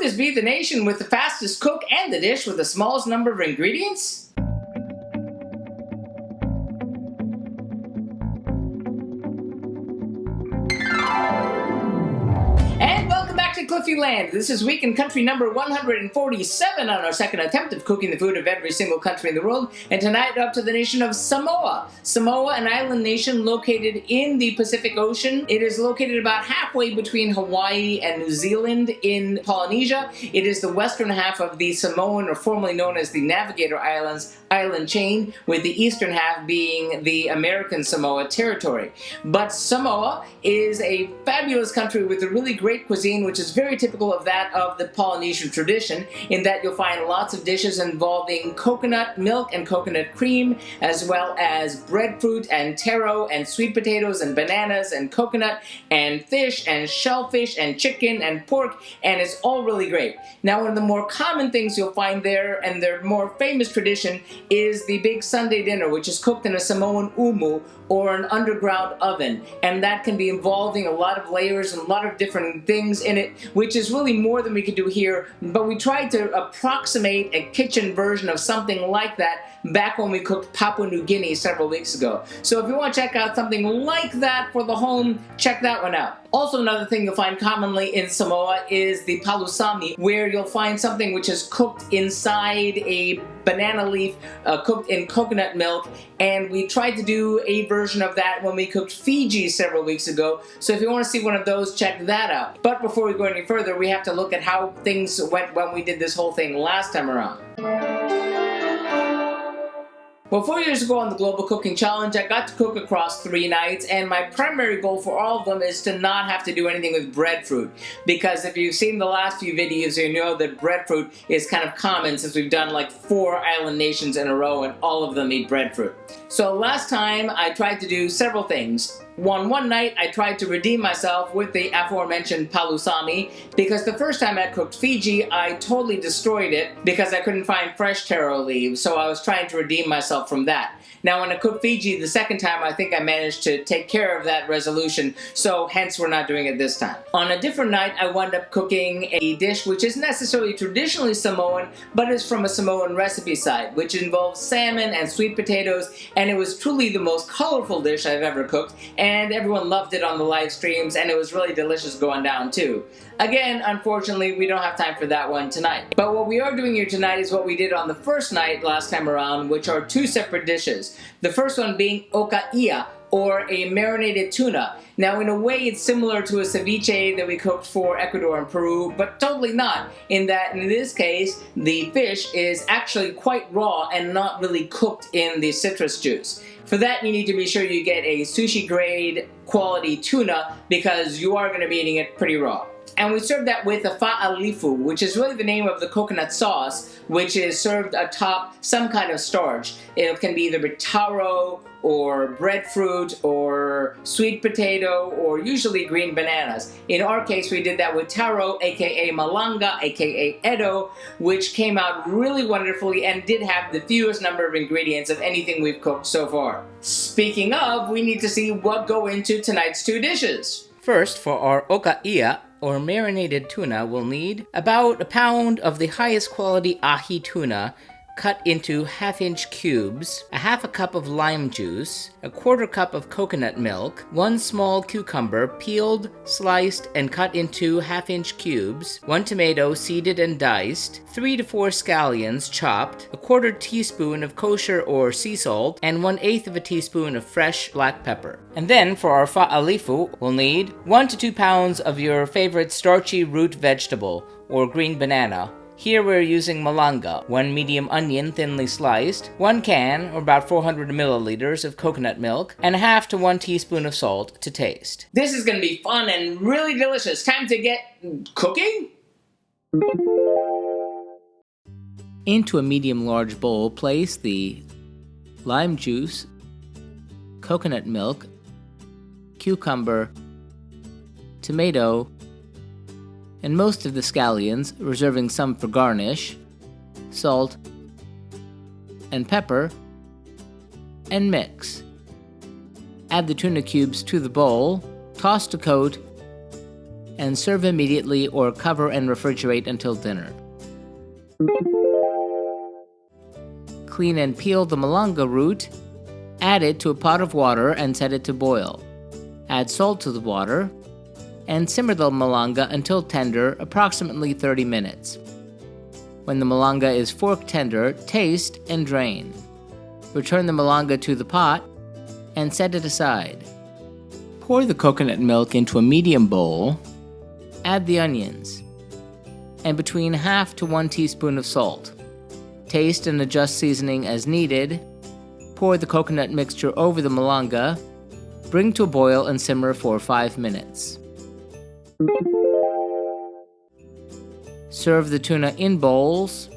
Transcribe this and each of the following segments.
this be the nation with the fastest cook and the dish with the smallest number of ingredients? And welcome back to Cliffieland. This is week in country number 147 on our second attempt of cooking the food of every single country in the world. And tonight up to the nation of Samoa. Samoa, an island nation located in the Pacific Ocean. It is located about halfway between Hawaii and New Zealand in Polynesia. It is the western half of the Samoan, or formerly known as the Navigator Islands, island chain, with the eastern half being the American Samoa territory. But Samoa is a fabulous country with a really great cuisine, which is very typical of that of the Polynesian tradition, in that you'll find lots of dishes involving coconut milk and coconut cream, as well as breadfruit and taro and sweet potatoes and bananas and coconut and fish and shellfish and chicken and pork, and it's all really great. Now, one of the more common things you'll find there, and their more famous tradition, is the big Sunday dinner, which is cooked in a Samoan umu, or an underground oven, and that can be involving a lot of layers and a lot of different things in it, which is really more than we could do here, but we tried to approximate a kitchen version of something like that back when we cooked Papua New Guinea several weeks ago. So if you want to check out something like that for the home, check that one out. Also, another thing you'll find commonly in Samoa is the PALUSAMI, where you'll find something which is cooked inside a banana leaf, cooked in coconut milk, and we tried to do a version of that when we cooked Fiji several weeks ago. So if you want to see one of those, check that out. But before we go any further, we have to look at how things went when we did this whole thing last time around. Well, 4 years ago on the Global Cooking Challenge, I got to cook across 3 nights, and my primary goal for all of them is to not have to do anything with breadfruit. Because if you've seen the last few videos, you know that breadfruit is kind of common, since we've done like 4 island nations in a row and all of them eat breadfruit. So last time I tried to do several things. One night I tried to redeem myself with the aforementioned PALUSAMI, because the first time I cooked Fiji, I totally destroyed it because I couldn't find fresh taro leaves, so I was trying to redeem myself from that. Now when I cooked Fiji the second time, I think I managed to take care of that resolution, so hence we're not doing it this time. On a different night, I wound up cooking a dish which isn't necessarily traditionally Samoan, but is from a Samoan recipe site, which involves salmon and sweet potatoes, and it was truly the most colorful dish I've ever cooked, and everyone loved it on the live streams, and it was really delicious going down too. Again, unfortunately, we don't have time for that one tonight. But what we are doing here tonight is what we did on the first night last time around, which are 2 separate dishes. The first one being Oka I'a, or a marinated tuna. Now, in a way, it's similar to a ceviche that we cooked for Ecuador and Peru, but totally not, in that in this case, the fish is actually quite raw and not really cooked in the citrus juice. For that, you need to be sure you get a sushi grade quality tuna, because you are going to be eating it pretty raw. And we serve that with a ALIFU, which is really the name of the coconut sauce, which is served atop some kind of starch. It can be either with taro, or breadfruit, or sweet potato, or usually green bananas. In our case, we did that with taro, aka Malanga, aka Edo, which came out really wonderfully and did have the fewest number of ingredients of anything we've cooked so far. Speaking of, we need to see what go into tonight's 2 dishes. First, for our Oka I'a, or marinated tuna, we'll need about a pound of the highest quality ahi tuna, cut into 1/2-inch cubes, a 1/2 cup of lime juice, a 1/4 cup of coconut milk, 1 small cucumber peeled, sliced, and cut into 1/2-inch cubes, 1 tomato seeded and diced, 3 to 4 scallions chopped, a 1/4 teaspoon of kosher or sea salt, and 1/8 of a teaspoon of fresh black pepper. And then for our ALIFU, we'll need 1 to 2 pounds of your favorite starchy root vegetable, or green banana. Here we're using malanga, 1 medium onion thinly sliced, 1 can, or about 400 milliliters of coconut milk, and 1/2 to 1 teaspoon of salt to taste. This is going to be fun and really delicious. Time to get cooking? Into a medium-large bowl, place the lime juice, coconut milk, cucumber, tomato, and most of the scallions, reserving some for garnish, salt, and pepper, and mix. Add the tuna cubes to the bowl, toss to coat, and serve immediately or cover and refrigerate until dinner. Clean and peel the malanga root, add it to a pot of water and set it to boil. Add salt to the water, and simmer the malanga until tender, approximately 30 minutes. When the malanga is fork tender, taste and drain. Return the malanga to the pot and set it aside. Pour the coconut milk into a medium bowl, add the onions, and between half to 1 teaspoon of salt. Taste and adjust seasoning as needed. Pour the coconut mixture over the malanga, bring to a boil and simmer for 5 minutes. Serve the tuna in bowls,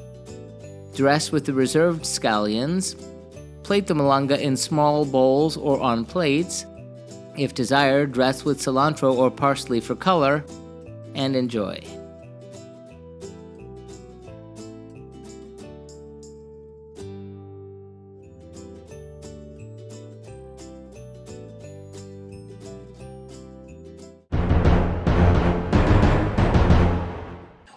dress with the reserved scallions, plate the malanga in small bowls or on plates. If desired, dress with cilantro or parsley for color, and enjoy.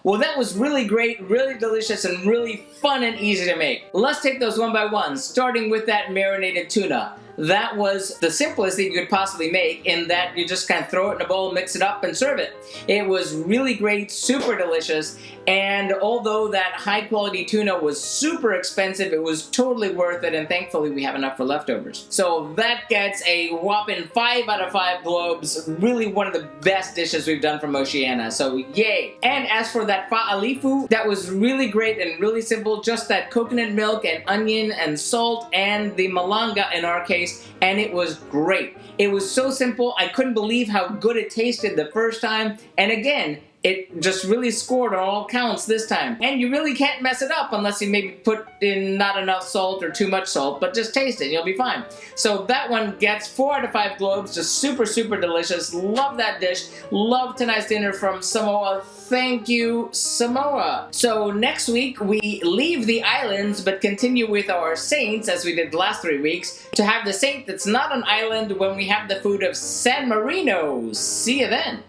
Well, that was really great, really delicious, and really fun and easy to make. Let's take those one by one, starting with that marinated tuna. That was the simplest thing you could possibly make, in that you just kind of throw it in a bowl, mix it up, and serve it. It was really great, super delicious, and although that high quality tuna was super expensive, it was totally worth it, and thankfully we have enough for leftovers. So that gets a whopping 5 out of 5 globes. Really one of the best dishes we've done from Oceania, so yay! And as for that ALIFU, that was really great and really simple, just that coconut milk and onion and salt and the malanga in our case, and it was great. It was so simple, I couldn't believe how good it tasted the first time, and again, it just really scored on all counts this time. And you really can't mess it up unless you maybe put in not enough salt or too much salt, but just taste it and you'll be fine. So that one gets 4 out of 5 globes, just super, super delicious. Love that dish. Love tonight's dinner from Samoa. Thank you, Samoa. So next week we leave the islands but continue with our saints as we did the last 3 weeks to have the saint that's not an island when we have the food of San Marino. See you then.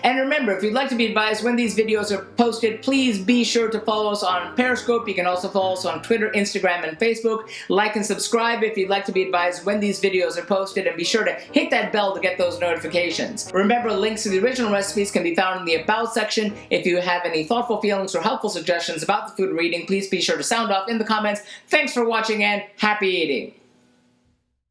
And remember, if you'd like to be advised when these videos are posted, please be sure to follow us on Periscope. You can also follow us on Twitter, Instagram, and Facebook. Like and subscribe if you'd like to be advised when these videos are posted, and be sure to hit that bell to get those notifications. Remember, links to the original recipes can be found in the About section. If you have any thoughtful feelings or helpful suggestions about the food we're eating, please be sure to sound off in the comments. Thanks for watching and happy eating!